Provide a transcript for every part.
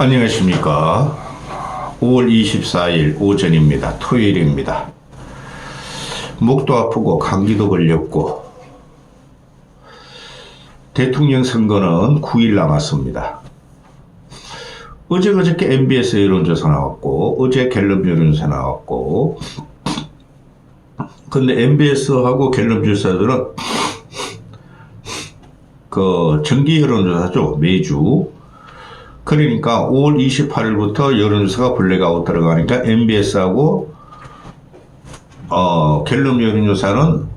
안녕하십니까. 5월 24일 오전입니다. 토요일입니다. 목도 아프고 감기도 걸렸고 대통령 선거는 9일 남았습니다. 어제 그저께 MBS 여론조사 나왔고 어제 갤럽 여론조사 나왔고 근데 MBS하고 갤럽 조사들은 그 정기 여론조사죠. 매주. 그러니까 5월 28일부터 여론조사가 블랙아웃 들어가니까 MBS하고 갤럽 여론조사는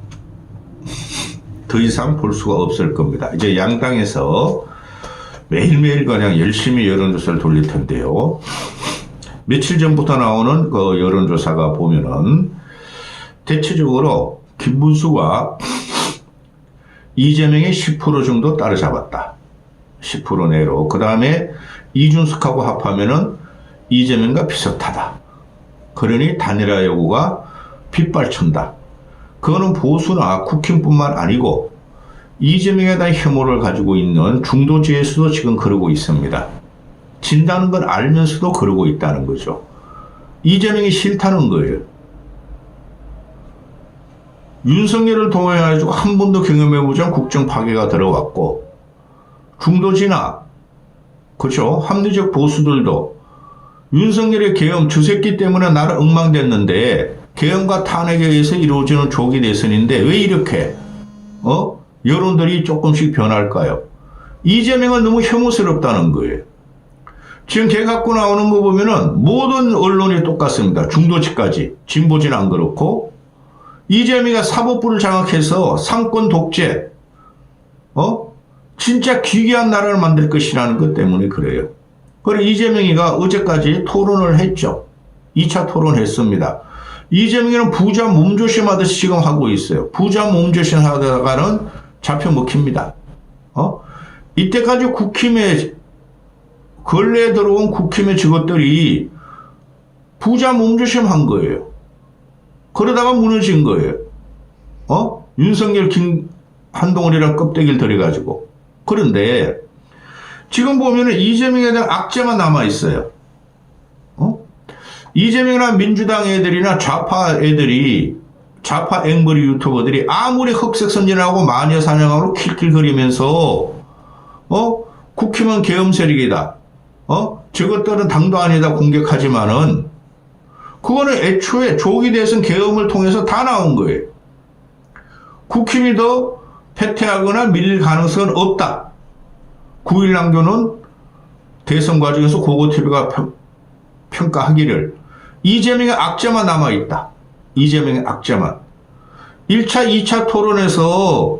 더 이상 볼 수가 없을 겁니다. 이제 양당에서 매일매일 그냥 열심히 여론조사를 돌릴 텐데요. 며칠 전부터 나오는 그 여론조사가 보면은 대체적으로 김문수가 이재명의 10% 정도 따라잡았다. 10% 내로. 그 다음에 이준석하고 합하면은 이재명과 비슷하다. 그러니 단일화 여부가 빗발친다. 그거는 보수나 국힘뿐만 아니고 이재명에 대한 혐오를 가지고 있는 중도지에서도 지금 그러고 있습니다. 진다는 걸 알면서도 그러고 있다는 거죠. 이재명이 싫다는 거예요. 윤석열을 통해가지고 한 번도 경험해보지 않은 국정 파괴가 들어왔고 중도지나 그렇죠. 합리적 보수들도 윤석열의 계엄 저 새끼 때문에 나라 엉망됐는데 계엄과 탄핵에 의해서 이루어지는 조기 대선인데 왜 이렇게 여론들이 조금씩 변할까요? 이재명은 너무 혐오스럽다는 거예요. 지금 걔 갖고 나오는 거 보면은 모든 언론이 똑같습니다. 중도지까지. 진보지는 안 그렇고 이재명이가 사법부를 장악해서 상권 독재 진짜 기괴한 나라를 만들 것이라는 것 때문에 그래요. 그리고 이재명이가 어제까지 토론을 했죠. 2차 토론했습니다. 이재명이는 부자 몸조심하듯이 지금 하고 있어요. 부자 몸조심 하다가는 잡혀 먹힙니다. 이때까지 국힘에 근래에 들어온 국힘의 저것들이 부자 몸조심 한 거예요. 그러다가 무너진 거예요. 윤석열, 한동훈이랑 껍데기를 들여가지고. 그런데 지금 보면은 이재명에 대한 악재만 남아있어요. 이재명이나 민주당 애들이나 좌파 애들이, 좌파 앵벌이 유튜버들이 아무리 흑색선진하고 마녀사냥하고 킬킬거리면서, 국힘은 계엄 세력이다. 저것들은 당도 아니다 공격하지만은, 그거는 애초에 조기 대선 계엄을 통해서 다 나온 거예요. 국힘이 더 패퇴하거나 밀릴 가능성은 없다. 9일 남겨놓은 대선 과정에서 고고TV가 평가하기를 이재명의 악재만 남아있다. 이재명의 악재만. 1차, 2차 토론에서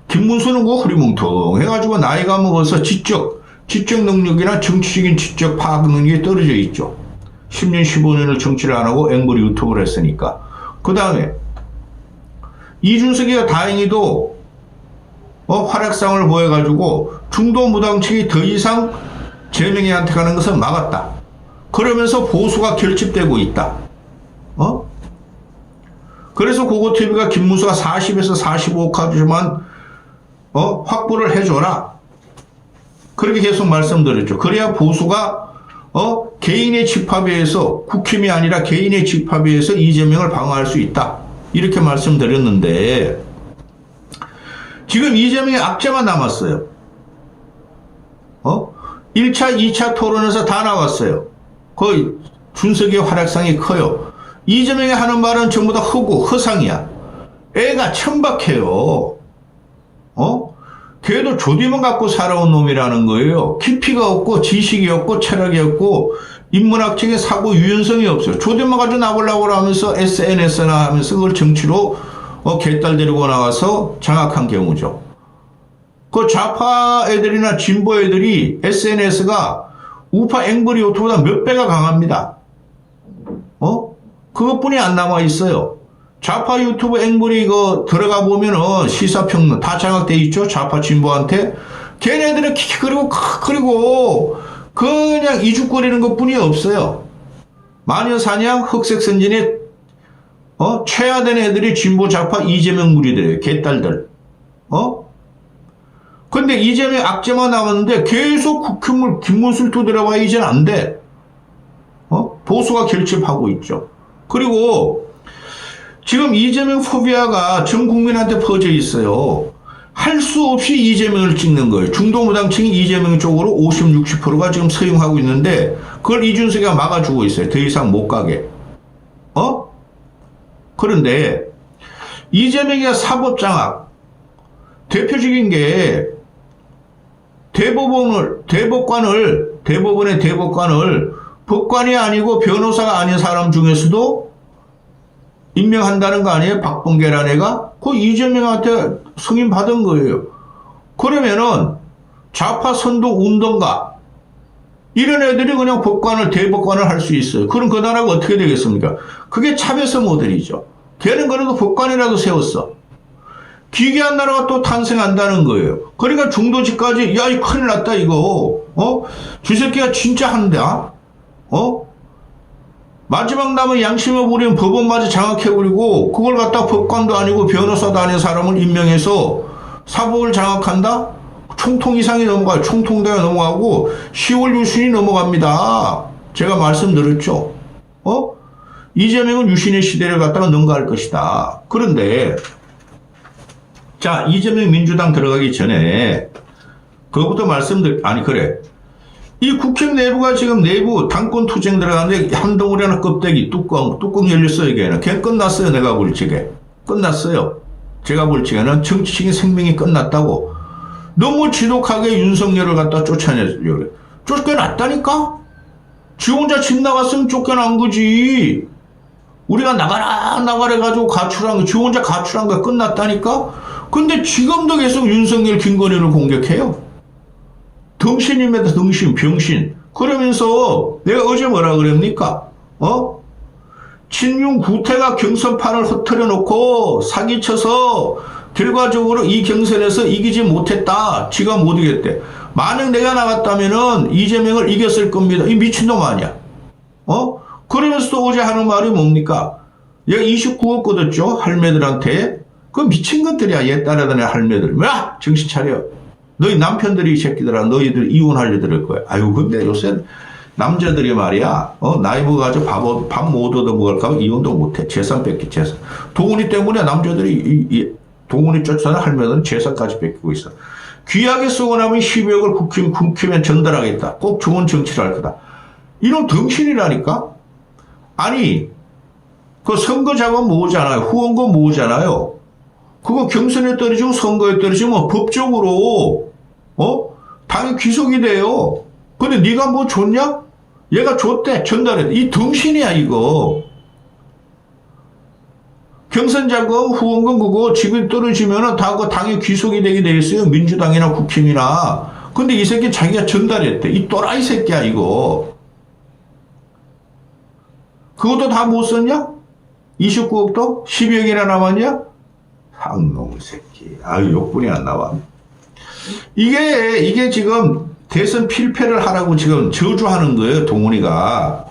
김문수는 그 흐리뭉텅 해가지고 나이가 먹어서 지적 능력이나 정치적인 지적 파악 능력이 떨어져 있죠. 10년, 15년을 정치를 안 하고 앵벌이 유튜브를 했으니까. 그 다음에 이준석이가 다행히도 활약상을 보여가지고 중도 무당층이 더 이상 재명이한테 가는 것을 막았다. 그러면서 보수가 결집되고 있다. 그래서 고고TV가 김문수가 40에서 45까지만 확보를 해줘라. 그렇게 계속 말씀드렸죠. 그래야 보수가 개인의 집합에 의해서 국힘이 아니라 개인의 집합에 의해서 이재명을 방어할 수 있다. 이렇게 말씀드렸는데 지금 이재명의 악재만 남았어요. 1차, 2차 토론에서 다 나왔어요. 그 준석이의 활약상이 커요. 이재명이 하는 말은 전부 다 허상이야. 애가 천박해요. 걔도 조디만 갖고 살아온 놈이라는 거예요. 깊이가 없고 지식이 없고 철학이 없고 인문학적인 사고 유연성이 없어요. 조디만 가지고 나오려고 하면서 SNS나 하면서 그걸 정치로 개딸 데리고 나와서 장악한 경우죠. 그 좌파 애들이나 진보 애들이 SNS가 우파 앵벌이 요트보다 몇 배가 강합니다. 그것뿐이 안 남아 있어요. 좌파 유튜브 앵벌이 이거 들어가 보면은 시사평론 다 장악돼 있죠. 좌파 진보한테. 걔네들은 그리고 그냥 이죽거리는 것뿐이 없어요. 마녀사냥 흑색선진에 최하된 애들이 진보 좌파 이재명 무리들이에요. 개딸들. 근데 이재명 악재만 남았는데 계속 국힘을 김문수를 두드려봐야 이제는 안 돼. 보수가 결집하고 있죠. 그리고 지금 이재명 포비아가 전 국민한테 퍼져 있어요. 할 수 없이 이재명을 찍는 거예요. 중도무당층이 이재명 쪽으로 50, 60%가 지금 서용하고 있는데 그걸 이준석이가 막아주고 있어요. 더 이상 못 가게. 그런데 이재명이가 사법장악 대표적인 게 대법관을 법관이 아니고 변호사가 아닌 사람 중에서도 임명한다는 거 아니에요? 박범계라는 애가? 그 이재명한테 승인 받은 거예요. 그러면은 좌파 선동 운동가 이런 애들이 그냥 대법관을 할 수 있어요. 그럼 그 나라가 어떻게 되겠습니까? 그게 차별성 모델이죠. 걔는 그래도 법관이라도 세웠어. 기괴한 나라가 또 탄생한다는 거예요. 그러니까 중도지까지 야, 이 큰일 났다 이거. 저 새끼가 진짜 한다. 마지막 남은 양심을 부리면 법원마저 장악해버리고 그걸 갖다 법관도 아니고 변호사도 아닌 사람을 임명해서 사법을 장악한다? 총통 이상이 넘어가요. 총통대가 넘어가고 10월 유신이 넘어갑니다. 제가 말씀드렸죠. 이재명은 유신의 시대를 갖다가 능가할 것이다. 그런데 자, 이재명 민주당 들어가기 전에 그것부터 이 국힘 내부가 지금 내부 당권 투쟁 들어가는데 한 덩어리 하나 껍데기 뚜껑 열렸어요. 걔는 끝났어요. 내가 볼 적에 끝났어요. 제가 볼 적에는 정치적인 생명이 끝났다고. 너무 지독하게 윤석열을 갖다 쫓아내려고 그래. 쫓겨났다니까? 지 혼자 집 나갔으면 쫓겨난 거지. 우리가 나가라 해가지고 가출한 거, 지 혼자 가출한 거 끝났다니까? 근데 지금도 계속 윤석열, 김건희를 공격해요. 덩신입니다. 덩신, 병신. 그러면서 내가 어제 뭐라 그럽니까? 친윤 구태가 경선판을 흐트려 놓고 사기쳐서 결과적으로 이 경선에서 이기지 못했다. 지가 못 이겼대. 만약 내가 나갔다면은 이재명을 이겼을 겁니다. 이 미친놈 아니야. 그러면서 또 어제 하는 말이 뭡니까? 얘가 29억 걷었죠. 할매들한테. 그 미친 것들이야. 얘 따라다니는 할매들. 야! 정신 차려. 너희 남편들이 이 새끼들아. 너희들 이혼하려 들을 거야. 아유, 근데 요새 남자들이 말이야. 나이 먹어가지고 밥 못 얻어먹을까 봐 이혼도 못해. 재산 뺏기, 재산. 동훈이 때문에 남자들이 동훈이 쫓아서 할매들은 재산까지 뺏기고 있어. 귀하게 쓰고 나면 12억을 국힘에 전달하겠다. 꼭 좋은 정치를 할 거다. 이런 덩신이라니까? 아니, 그 선거 자금 모으잖아요. 후원금 모으잖아요. 그거 경선에 떨어지고 선거에 떨어지면 법적으로 당이 귀속이 돼요. 근데 네가 뭐 줬냐? 얘가 줬대. 전달해. 이 덩신이야 이거. 경선 자금 후원금 그거 지금 떨어지면은 다 그 당에 귀속이 되게 돼 있어요. 민주당이나 국힘이나. 근데 이 새끼 자기가 전달했대. 이 또라이 새끼야 이거. 그것도 다 못 썼냐? 29억도? 12억이나 남았냐? 상놈 새끼. 아유, 욕분이 안 나와. 이게 지금 대선 필패를 하라고 지금 저주하는 거예요, 동훈이가.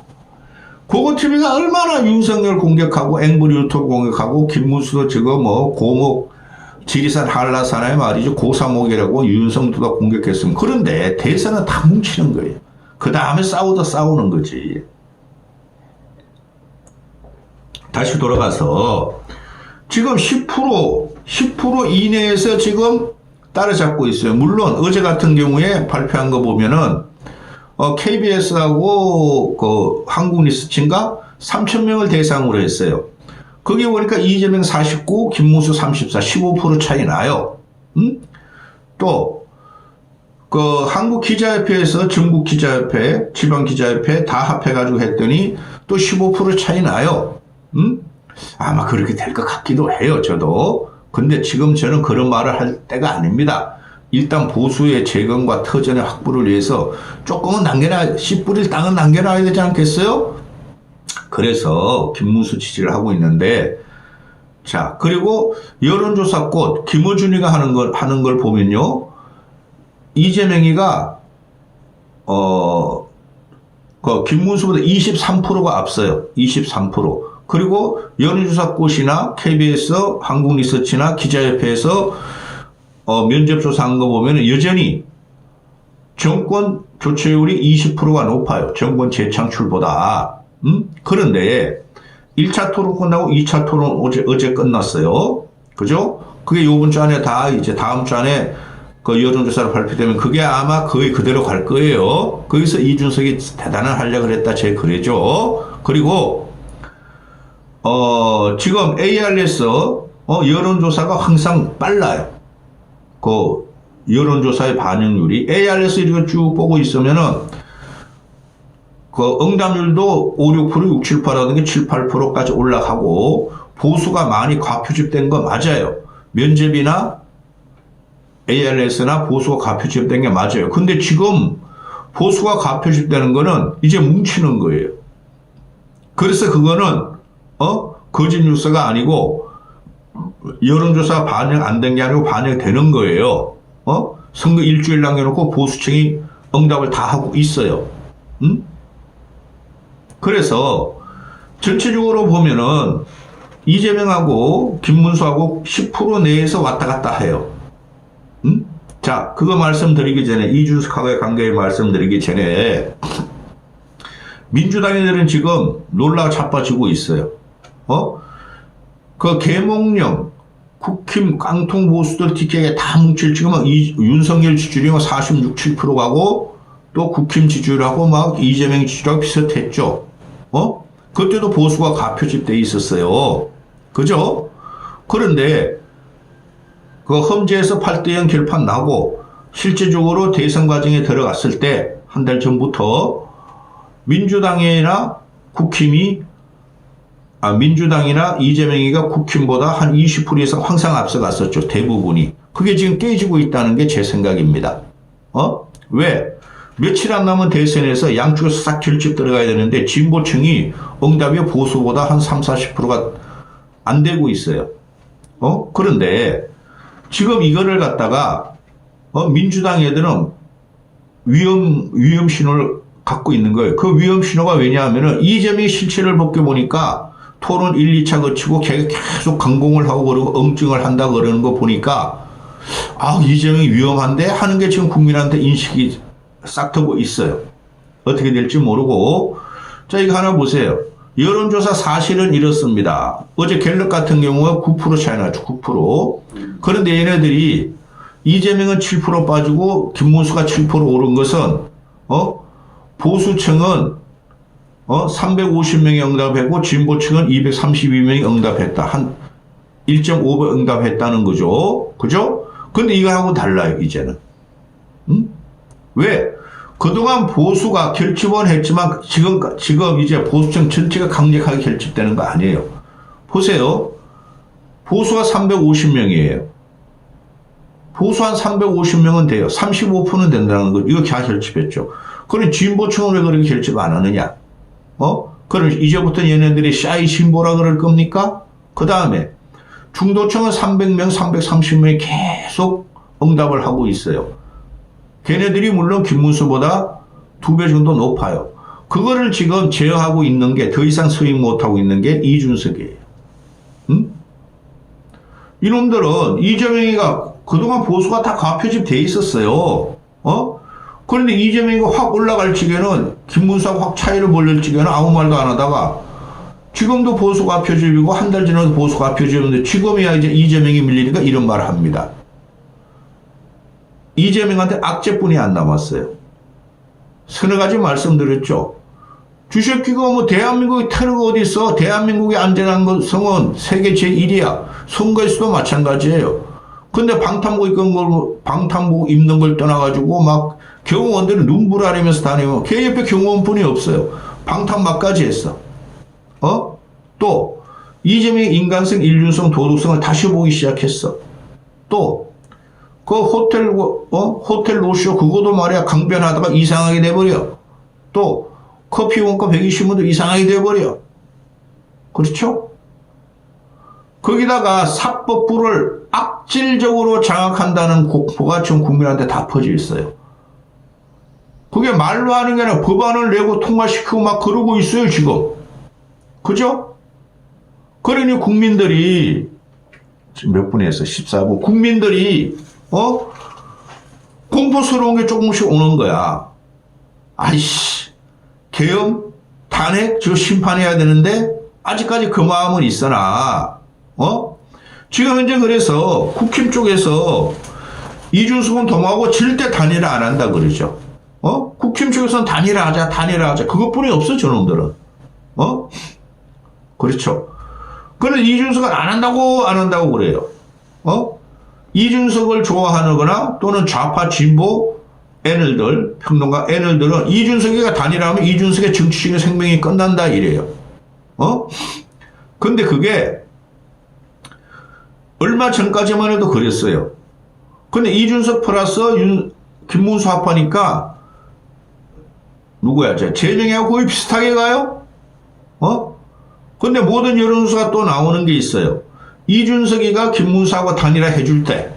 고고TV가 얼마나 윤석열 공격하고 앵브리 유튜브 공격하고 김문수도 지금 고목 지리산 한라산에 말이죠. 고사목이라고 윤석두가 공격했으면. 그런데 대선은 다 뭉치는 거예요. 그 다음에 싸우는 거지. 다시 돌아가서 지금 10% 이내에서 지금 따라잡고 있어요. 물론 어제 같은 경우에 발표한 거 보면은 KBS하고 그 한국리서치인가 3,000명을 대상으로 했어요. 거기 보니까 이재명 49, 김문수 34, 15% 차이 나요. 또 그 한국기자협회에서 전국기자협회, 지방기자협회 다 합해가지고 했더니 또 15% 차이 나요. 아마 그렇게 될 것 같기도 해요, 저도. 근데 지금 저는 그런 말을 할 때가 아닙니다. 일단 보수의 재건과 터전의 확보를 위해서 조금은 씨 뿌릴 땅은 남겨놔야 되지 않겠어요? 그래서 김문수 지지를 하고 있는데, 자, 그리고 여론조사꽃 김어준이가 하는 걸 보면요. 이재명이가, 김문수보다 23%가 앞서요. 23%. 그리고 여론조사꽃이나 KBS, 한국리서치나 기자협회에서 면접 조사한 거 보면 여전히 정권 교체율이 20%가 높아요. 정권 재창출보다. 그런데 1차 토론 끝나고 2차 토론 어제 끝났어요. 그죠? 그게 요번 주 안에 다 이제 다음 주 안에 그 여론조사로 발표되면 그게 아마 거의 그대로 갈 거예요. 거기서 이준석이 대단한 활약을 했다. 제 그래죠. 그리고, 지금 ARS, 여론조사가 항상 빨라요. 그 여론조사의 반영률이. ARS 이렇게 쭉 보고 있으면은 그 응답률도 5, 6%, 6, 7%라든가 7, 8%까지 올라가고 보수가 많이 과표집된 거 맞아요. 면접이나 ARS나 보수가 과표집된 게 맞아요. 근데 지금 보수가 과표집되는 거는 이제 뭉치는 거예요. 그래서 그거는 거짓 뉴스가 아니고 여론조사 반영 안 된 게 아니고 반영되는 거예요. 선거 일주일 남겨놓고 보수층이 응답을 다 하고 있어요. 그래서 전체적으로 보면은 이재명하고 김문수하고 10% 내에서 왔다 갔다 해요. 자, 그거 말씀드리기 전에 이준석하고의 관계에 말씀드리기 전에 민주당애들은 지금 놀라고 자빠지고 있어요. 그 계몽령 국힘 깡통 보수들 뒷격에 다 뭉칠 지금은 윤석열 지지율이 46, 7% 가고 또 국힘 지지율하고 막 이재명 지지율하고 비슷했죠. 그때도 보수가 가표집돼 있었어요. 그죠? 그런데 그 험지에서 8대0 결판 나고 실제적으로 대선 과정에 들어갔을 때 한 달 전부터 민주당이나 이재명이가 국힘보다 한 20% 이상 항상 앞서갔었죠. 대부분이. 그게 지금 깨지고 있다는 게 제 생각입니다. 왜? 며칠 안 남은 대선에서 양쪽에서 싹 결집 들어가야 되는데 진보층이 응답이 보수보다 한 3, 40%가 안 되고 있어요. 그런데 지금 이거를 갖다가 민주당 애들은 위험 신호를 갖고 있는 거예요. 그 위험 신호가 왜냐하면은 이재명의 실체를 벗겨보니까 토론 1, 2차 거치고 계속 강공을 하고 그러고 엉증을 한다 그러는 거 보니까 이재명이 위험한데 하는 게 지금 국민한테 인식이 싹 트고 있어요. 어떻게 될지 모르고. 자, 이거 하나 보세요. 여론조사 사실은 이렇습니다. 어제 갤럽 같은 경우가 9% 차이 나죠. 9%. 그런데 얘네들이 이재명은 7% 빠지고 김문수가 7% 오른 것은 보수층은 350명이 응답했고 진보층은 232명이 응답했다. 한 1.5배 응답했다는 거죠. 그죠? 근데 이거하고 달라요, 이제는. 왜? 그동안 보수가 결집은 했지만 지금 이제 보수층 전체가 강력하게 결집되는 거 아니에요. 보세요. 보수가 350명이에요. 보수 한 350명은 돼요. 35%는 된다는 거. 이거 다 결집했죠. 그럼 진보층은 왜 그렇게 결집 안 하느냐? 그럼 이제부터 얘네들이 샤이 진보라 그럴 겁니까? 그 다음에 중도층은 300명, 330명이 계속 응답을 하고 있어요. 걔네들이 물론 김문수보다 2배 정도 높아요. 그거를 지금 제어하고 있는 게 더 이상 수익 못하고 있는 게 이준석이에요. 이놈들은 이재명이가 그동안 보수가 다 과표집 돼 있었어요. 그런데 이재명이가 확 올라갈 적에는 김문수하고 확 차이를 벌릴 적에는 아무 말도 안 하다가 지금도 보수 과표집이고 한 달 전에도 보수 과표집인데 지금이야 이제 이재명이 밀리니까 이런 말을 합니다. 이재명한테 악재뿐이 안 남았어요. 서너 가지 말씀드렸죠. 주새끼가 뭐 대한민국의 테러가 어디 있어? 대한민국의 안전한 것은 세계 제1이야. 선거에서도 마찬가지예요. 근데 방탄복 입는 걸 떠나가지고 막 경호원들은 눈물 아리면서 다니면 걔 옆에 경호원뿐이 없어요. 방탄막까지 했어. 또 이재명의 인간성, 인륜성, 도덕성을 다시 보기 시작했어. 또 그 호텔 노쇼 그거도 말이야 강변하다가 이상하게 돼버려. 또 커피 원가 120원도 이상하게 돼버려. 그렇죠? 거기다가 사법부를 악질적으로 장악한다는 공포가 지금 국민한테 다 퍼져 있어요. 그게 말로 하는 게 아니라 법안을 내고 통과시키고 막 그러고 있어요, 지금. 그죠? 그러니 국민들이, 지금 몇 분에서 14분, 국민들이 공포스러운 게 조금씩 오는 거야. 아이씨, 계엄, 탄핵, 저 심판해야 되는데, 아직까지 그 마음은 있으나, 지금 현재 그래서 국힘 쪽에서 이준석은 동하고 절대 단일화 안 한다 그러죠. 국힘 쪽에서는 단일화하자. 그것뿐이 없어, 저놈들은. 그렇죠. 그런데 이준석은 안 한다고 그래요. 이준석을 좋아하거나 또는 좌파 진보 애널들, 평론가 애널들은 이준석이가 단일화하면 이준석의 정치적인 생명이 끝난다 이래요. 근데 그게 얼마 전까지만 해도 그랬어요. 근데 이준석 플러스 김문수 합하니까 누구야? 재명이하고 거의 비슷하게 가요? 근데 모든 여론조사가 또 나오는 게 있어요. 이준석이가 김문수하고 단일화 해줄 때,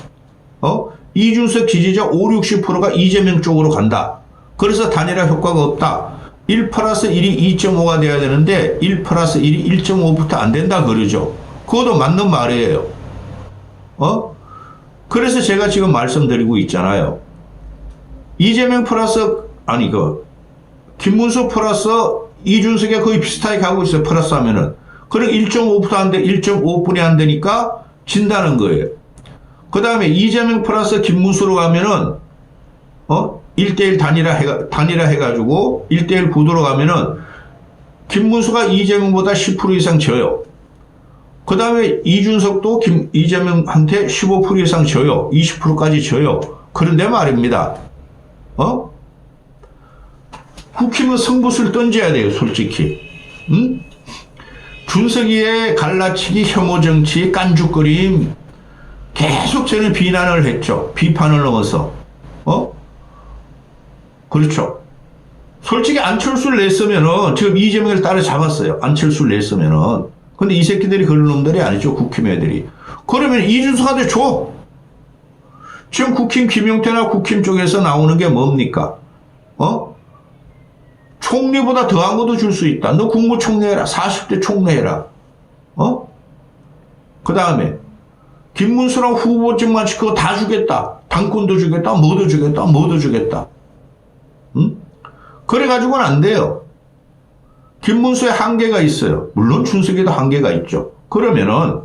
이준석 지지자 50~60%가 이재명 쪽으로 간다. 그래서 단일화 효과가 없다. 1 플러스 1이 2.5가 돼야 되는데 1 플러스 1이 1.5부터 안 된다 그러죠. 그것도 맞는 말이에요. 그래서 제가 지금 말씀드리고 있잖아요. 이재명 플러스 김문수 플러스 이준석이 거의 비슷하게 가고 있어요. 플러스 하면은. 그럼 1.5부터 안 돼, 1.5분이 안 되니까 진다는 거예요. 그 다음에 이재명 플러스 김문수로 가면은, 1대1 단일화 해가지고 1대1 구도로 가면은 김문수가 이재명보다 10% 이상 져요. 그 다음에 이준석도 이재명한테 15% 이상 져요. 20%까지 져요. 그런데 말입니다. 국힘은 승부수를 던져야 돼요, 솔직히. 준석이의 갈라치기, 혐오 정치, 깐죽거림, 계속 저는 비난을 했죠. 비판을 넘어서. 그렇죠. 솔직히 안철수를 냈으면은, 지금 이재명을 따라잡았어요. 안철수를 냈으면은. 근데 이 새끼들이 그런 놈들이 아니죠, 국힘 애들이. 그러면 이준석한테 줘. 지금 국힘 김용태나 국힘 쪽에서 나오는 게 뭡니까? 총리보다 더한 것도 줄 수 있다. 너 국무총리 해라. 40대 총리 해라. 그 다음에 김문수랑 후보증만 시키고 다 주겠다. 당권도 주겠다. 뭐도 주겠다. 그래가지고는 안 돼요. 김문수의 한계가 있어요. 물론 준석이도 한계가 있죠. 그러면은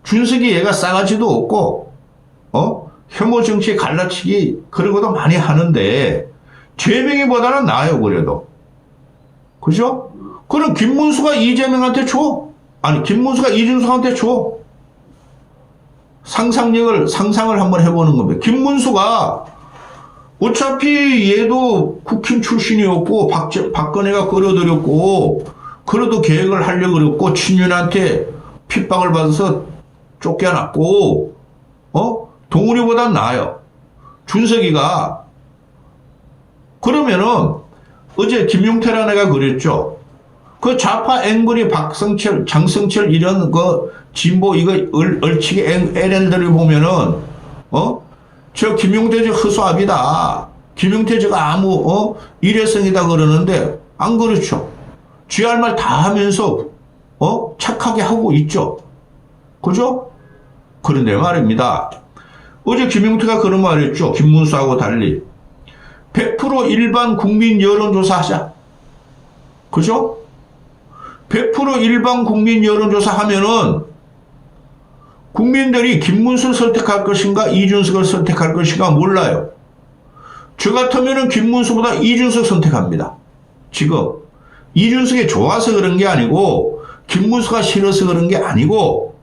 준석이 얘가 싸가지도 없고 혐오 정치에 갈라치기 그런 것도 많이 하는데 재명이보다는 나아요. 그래도. 그죠? 그럼 김문수가 이재명한테 줘. 김문수가 이준석한테 줘. 상상을 한번 해보는 겁니다. 김문수가 어차피 얘도 국힘 출신이었고 박근혜가 끌어들였고 그래도 계획을 하려고 그랬고 친윤한테 핍박을 받아서 쫓겨났고 동훈이보단 나아요. 준석이가 그러면은 어제 김용태라는 애가 그랬죠. 그 좌파 앵글이 박성철, 장성철 이런 그 진보 이거 얼치기 LL들을 보면은 저 김용태 저 허수아비다. 김용태 저가 아무 일회성이다 그러는데 안 그렇죠. 쥐할 말 다 하면서 착하게 하고 있죠. 그죠? 그런데 말입니다. 어제 김용태가 그런 말 했죠. 김문수하고 달리. 100% 일반 국민 여론조사 하자. 그죠? 100% 일반 국민 여론조사 하면은 국민들이 김문수를 선택할 것인가 이준석을 선택할 것인가 몰라요. 저 같으면은 김문수보다 이준석 선택합니다. 지금 이준석이 좋아서 그런 게 아니고 김문수가 싫어서 그런 게 아니고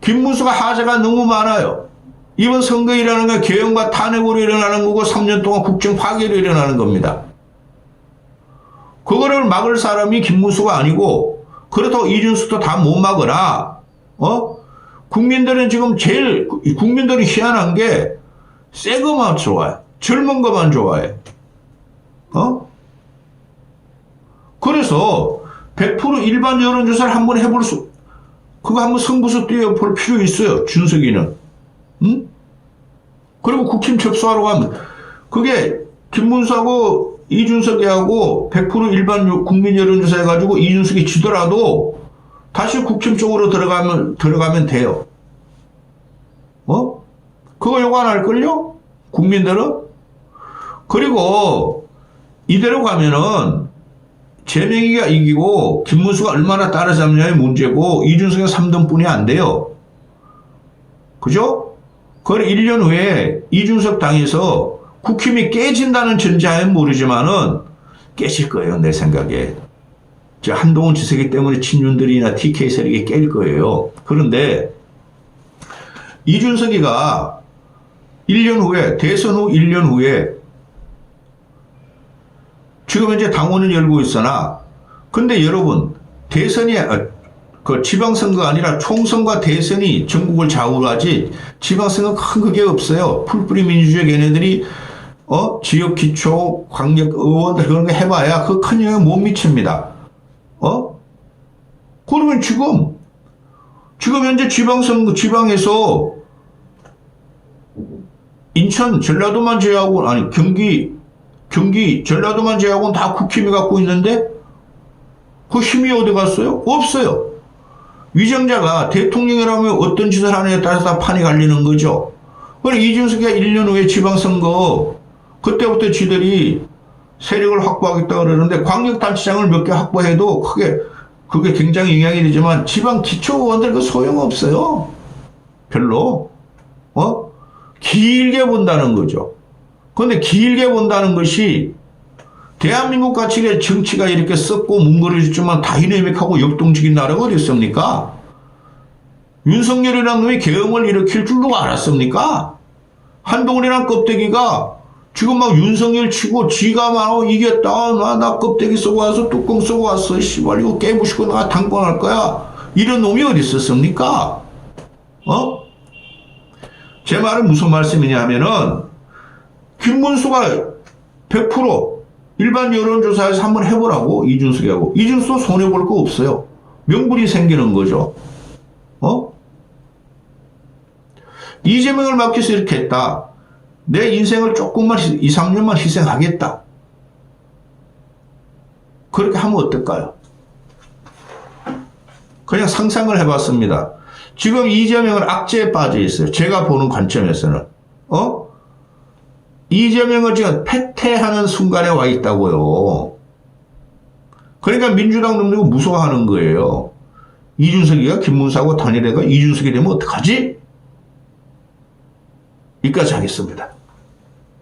김문수가 하자가 너무 많아요. 이번 선거 일어나는 건 개헌과 탄핵으로 일어나는 거고 3년 동안 국정 파괴로 일어나는 겁니다. 그거를 막을 사람이 김문수가 아니고 그렇다고 이준석도 다 못 막으나 국민들은 지금 국민들이 희한한 게 새 거만 좋아해. 젊은 거만 좋아해. 그래서 100% 일반 여론조사를 한번 해볼 그거 한번 승부수 뛰어볼 필요 있어요. 준석이는. 그리고 국힘 접수하러 가면 그게 김문수하고 이준석이하고 100% 일반 국민 여론조사 해가지고 이준석이 지더라도 다시 국힘 쪽으로 들어가면 돼요. 그거 요구 안 할걸요? 국민들은? 그리고 이대로 가면은 재명이가 이기고 김문수가 얼마나 따라잡냐의 문제고 이준석이 3등뿐이 안 돼요. 그죠? 그걸 1년 후에 이준석 당에서 국힘이 깨진다는 전제하에는 모르지만은 깨질 거예요, 내 생각에. 한동훈 지새기 때문에 친윤들이나 TK 세력이 깰 거예요. 그런데 이준석이가 1년 후에, 대선 후 1년 후에 지금 현재 당원을 열고 있으나 근데 여러분 대선이 그 지방선거가 아니라 총선과 대선이 전국을 좌우하지 지방선거 큰 그게 없어요. 풀뿌리 민주주의 걔네들이 지역 기초 광역 의원들 그런 거 해봐야 그 큰 영향 못 미칩니다. 그러면 지금 현재 지방선거 지방에서 인천 전라도만 제외하고 아니 경기 전라도만 제외하고는 다 국힘이 갖고 있는데 그 힘이 어디 갔어요? 없어요. 위정자가 대통령이라면 어떤 짓을 하느냐에 따라서 다 판이 갈리는 거죠. 그럼 이준석이가 1년 후에 지방선거 그때부터 지들이 세력을 확보하겠다 그러는데 광역단체장을 몇 개 확보해도 그게 굉장히 영향이 되지만 지방 기초의원들 그 소용없어요. 별로. 길게 본다는 거죠. 그런데 길게 본다는 것이 대한민국 같이 정치가 이렇게 썩고 뭉그러졌지만 다이내믹하고 역동적인 나라가 어디 있습니까? 윤석열이라는 놈이 계엄을 일으킬 줄 누가 알았습니까? 한동훈이란 껍데기가 지금 막 윤석열 치고 지가 막 이겼다. 나 껍데기 쏘고 와서 뚜껑 쏘고 왔어. 씨발 이거 깨부시고 나 당권할 거야. 이런 놈이 어디 있었습니까? 제 말은 무슨 말씀이냐 하면은 김문수가 100% 일반 여론조사에서 한번 해보라고 이준석이하고. 이준석 손해볼 거 없어요. 명분이 생기는 거죠. 이재명을 막기 위해서 이렇게 했다. 내 인생을 조금만 2, 3년만 희생하겠다. 그렇게 하면 어떨까요? 그냥 상상을 해봤습니다. 지금 이재명은 악재에 빠져 있어요. 제가 보는 관점에서는. 이재명은 지금 패퇴하는 순간에 와 있다고요. 그러니까 민주당 놈들이 무서워하는 거예요. 이준석이가 김문수하고 단일회가 이준석이 되면 어떡하지? 여기까지 하겠습니다.